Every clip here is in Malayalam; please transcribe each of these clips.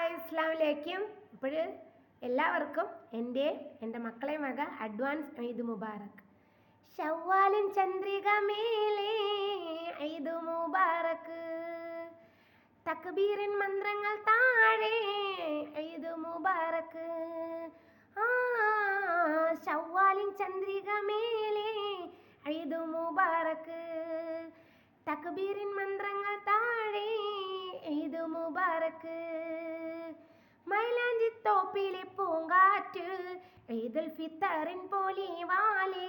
ഹായ് അസ്സലാമലൈക്കും. ഇപ്പോൾ എല്ലാവർക്കും എൻ്റെ മക്കളെ വക അഡ്വാൻസ് ഈദ് മുബാറക്. ഷവ്വാലിൻ ചന്ദ്രിക മേലെ ഈദ് മുബാറക്, തക്ബീറിൻ മന്ത്രങ്ങൾ താഴെ ഈദ് മുബാറക്. ഷവ്വാലിൻ ചന്ദ്രിക മേലെ ഈദ് മുബാറക്, തക്ബീറിൻ മന്ത്രങ്ങൾ താഴെ ഈദ് മുബാറക്. മൈലാഞ്ചി തോപ്പിലെ പൂങ്കാറ്റ് ഈദുൽ ഫിത്തറിൻ പൊലിവാലെ,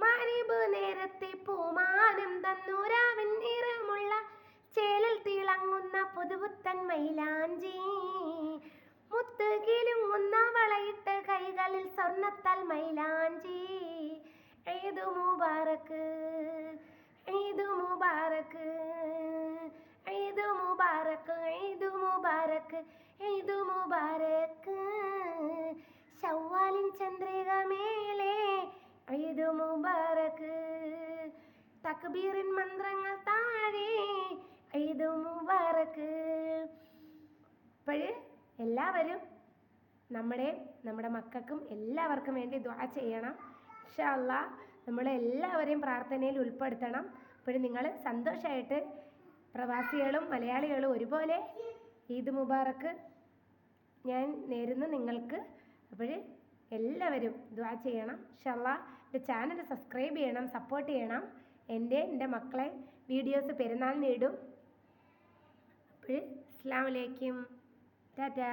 മഗ്‌രിബ് നേരത്തെ പൂമാനം തന്നൂരാവിൻ നിറമുള്ള ചേലിൽ തിളങ്ങുന്ന പുതുപുത്തൻ മൈലാഞ്ചി, മുത്ത് കിലുങ്ങുന്ന വളയിട്ട് കൈകളിൽ സ്വർണ്ണത്താൽ മൈലാഞ്ചി. ഈദ് മുബാറക്, ഈദ് മുബാറക്, ഈദ് മുബാറക്, ഈദ് മുബാറക്, ഈദ് മുബാറക്. ഷവ്വാലിൻ ചന്ദ്രിക മേലെ ഈദ് മുബാറക്, തക്ബീറിൻ മന്ത്രങ്ങൾ താഴെ ഈദ് മുബാറക്. അപ്പോൾ എല്ലാവരും നമ്മുടെ മക്കൾക്കും എല്ലാവർക്കും വേണ്ടി ദുആ ചെയ്യണം. ഇൻഷാ അല്ലാഹ് നമ്മളെല്ലാവരെയും പ്രാർത്ഥനയിൽ ഉൾപ്പെടുത്തണം. അപ്പോൾ നിങ്ങൾ സന്തോഷമായിട്ട് പ്രവാസികളും മലയാളികളും ഒരുപോലെ ഈദ് മുബാറക്ക് ഞാൻ നേരുന്നു നിങ്ങൾക്ക്. അപ്പോൾ എല്ലാവരും ദുആ ചെയ്യണം. ഇൻഷാ അല്ലാഹ് എൻ്റെ ചാനൽ സബ്സ്ക്രൈബ് ചെയ്യണം, സപ്പോർട്ട് ചെയ്യണം. എൻ്റെ മക്കളെ വീഡിയോസ് പെരുന്നാളിന് ഇടും. അപ്പോൾ അസ്സലാമു അലൈക്കും, ടാറ്റാ.